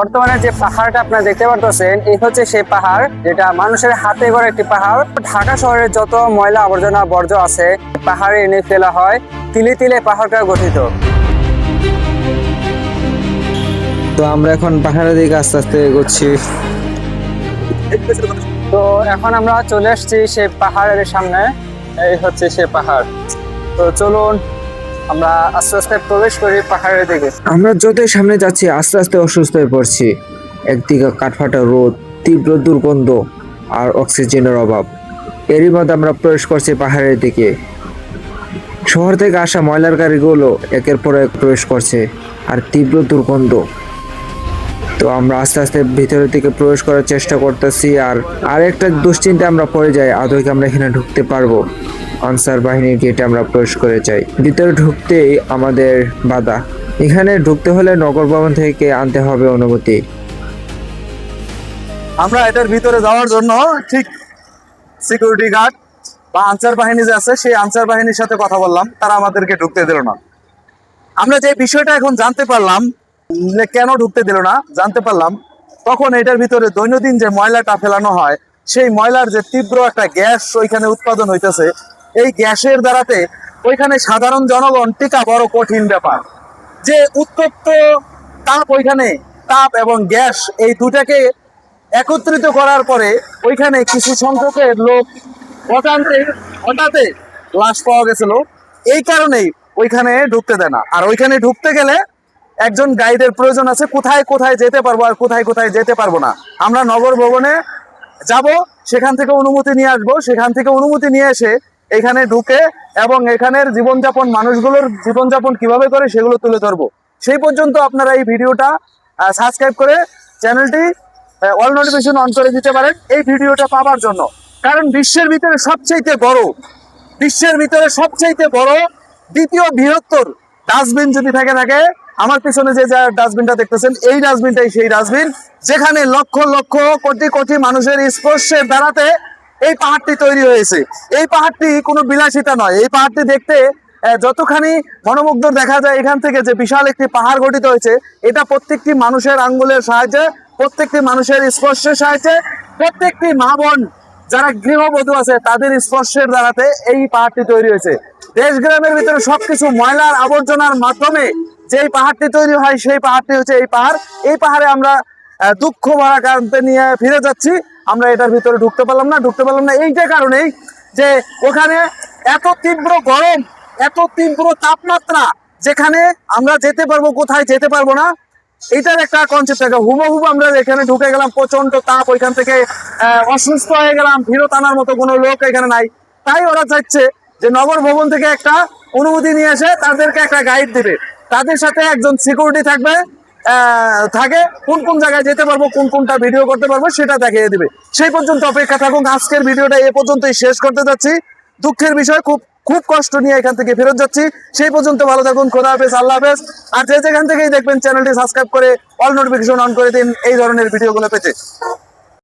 বর্তমানে যে পাহাড়টা আপনারা দেখতে পারতেছেন এই হচ্ছে সেই পাহাড় যেটা মানুষের হাতে গড়া একটি পাহাড়। ঢাকা শহরে যত ময়লা আবর্জনা বর্জ্য আছে পাহাড়ে এনে ফেলা হয়, তিলে তিলে পাহাড়টা গঠিত। তো আমরা এখন পাহাড়ের দিকে আস্তে আস্তে এগোচ্ছি। তো এখন আমরা চলে আসছি সেই পাহাড়ের সামনে। এই হচ্ছে সেই পাহাড়। তো চলুন আমরা আস্তে আস্তে প্রবেশ করি পাহাড়ের দিকে। আমরা যতই সামনে যাচ্ছি আস্তে আস্তে অসুস্থ হয়ে পড়ছি। একদিকে কাঠফাটা রোদ, তীব্র দুর্গন্ধ আর অক্সিজেনের অভাব। এরই মধ্যে আমরা প্রবেশ করছি পাহাড়ের দিকে। শহর থেকে আসা ময়লার গাড়িগুলো একের পর এক প্রবেশ করছে আর তীব্র দুর্গন্ধ। তো আমরা আস্তে আস্তে ভিতরের দিকে প্রবেশ করার চেষ্টা করতেছি। আর একটা দুশ্চিন্তা আমরা পড়ে যাই, আদৌ কি আমরা এখানে ঢুকতে পারবো? আনসার বাহিনীর গেটে আমরা প্রবেশ করে যাই। ভিতরে ঢুকতেই আমাদের বাধা। এখানে ঢুকতে হলে নগর ভবন থেকে আনতে হবে অনুমতি। আমরা এটার ভিতরে যাওয়ার জন্য ঠিক সিকিউরিটি গার্ড বা আনসার বাহিনী যে আছে সেই আনসার বাহিনীর সাথে কথা বললাম, তারা আমাদেরকে ঢুকতে দিল না। আমরা যে বিষয়টা এখন জানতে পারলাম যে কেন ঢুকতে দিল না জানতে পারলাম, তখন এটার ভিতরে দৈনন্দিন যে ময়লাটা ফেলানো হয় সেই ময়লার যে তীব্র একটা গ্যাস ওইখানে উৎপাদন হইতেছে, এই গ্যাসের দ্বারাতে ওইখানে সাধারণ জনগণ টিকা বড় কঠিন ব্যাপার। যে উত্তপ্ত তাপ, ওইখানে তাপ এবং গ্যাস এই দুটাকে একত্রিত করার পরে ওইখানে কিছু সংখ্যকের লোক হঠাৎ লাশ পাওয়া গেছিল। এই কারণেই ওইখানে ঢুকতে দেয় না। আর ওইখানে ঢুকতে গেলে একজন গাইডের প্রয়োজন আছে, কোথায় কোথায় যেতে পারবো আর কোথায় কোথায় যেতে পারবো না। আমরা নগর ভবনে যাব, সেখান থেকে অনুমতি নিয়ে আসবো, সেখান থেকে অনুমতি নিয়ে এসে এখানে ঢুকে এবং এখানের জীবনযাপন, মানুষগুলোর জীবনযাপন কিভাবে করে সেগুলো তুলে ধরবো। সেই পর্যন্ত আপনারা এই ভিডিওটা সাবস্ক্রাইব করে চ্যানেলটি অল নোটিফিকেশন অন করে দিতে পারেন এই ভিডিওটা পাওয়ার জন্য। কারণ বিশ্বের ভিতরে সবচাইতে বড় দ্বিতীয় বৃহত্তর ডাস্টবিন যদি থাকে আমার পিছনে যে ডাস্টবিনটা দেখতেছেন, এই ডাস্টবিনটাই সেই ডাস্টবিন যেখানে লক্ষ লক্ষ কোটি কোটি মানুষের স্পর্শের দ্বারাতে এই পাহাড়টি তৈরি হয়েছে। এই পাহাড়টি কোনো বিলাসিতা নয়। এই পাহাড়টি দেখতে যতখানি মনোমুগ্ধ দেখা যায়, এখান থেকে যে বিশাল একটি পাহাড় গঠিত হয়েছে, এটা প্রত্যেকটি মানুষের আঙ্গুলের সাহায্যে, প্রত্যেকটি মানুষের স্পর্শের সাহায্যে, প্রত্যেকটি মা বোন যারা গৃহবধূ আছে তাদের স্পর্শের দ্বারাতে এই পাহাড়টি তৈরি হয়েছে। দেশ গ্রামের ভিতরে সবকিছু ময়লার আবর্জনার মাধ্যমে যেই পাহাড়টি তৈরি হয় সেই পাহাড়টি হচ্ছে এই পাহাড়। এই পাহাড়ে আমরা দুঃখ ভরা কারণে নিয়ে ফিরে যাচ্ছি। আমরা এটার ভিতরে ঢুকতে পারলাম না এইটা কারণেই যে ওখানে এত তীব্র গরম, এত তীব্র তাপমাত্রা, যেখানে আমরা যেতে পারবো কোথায় যেতে পারবো না এটার একটা কনসেপ্ট থাকে। হুবহু আমরা এখানে ঢুকে গেলাম, প্রচন্ড তাপ, ওইখান থেকে অসুস্থ হয়ে গেলাম, ফেরত আনার মতো কোনো লোক এখানে নাই। তাই ওরা চাইছে যে নগর ভবন থেকে একটা অনুমতি নিয়ে এসে তাদেরকে একটা গাইড দিবে, তাদের সাথে একজন সিকিউরিটি থাকে কোন কোন জায়গায় যেতে পারবো, কোন কোনটা ভিডিও করতে পারবো সেটা দেখিয়ে দিবে। সেই পর্যন্ত অপেক্ষা থাকুন। আজকের ভিডিওটা এ পর্যন্তই শেষ করতে যাচ্ছি। দুঃখের বিষয়, খুব কষ্ট নিয়ে এখান থেকে ফেরত যাচ্ছি। সেই পর্যন্ত ভালো থাকুন। খোদা হাফেজ, আল্লাহ হাফেজ। আর যেখান থেকেই দেখবেন চ্যানেলটি সাবস্ক্রাইব করে অল নোটিফিকেশন অন করে দিন এই ধরনের ভিডিওগুলো পেতে।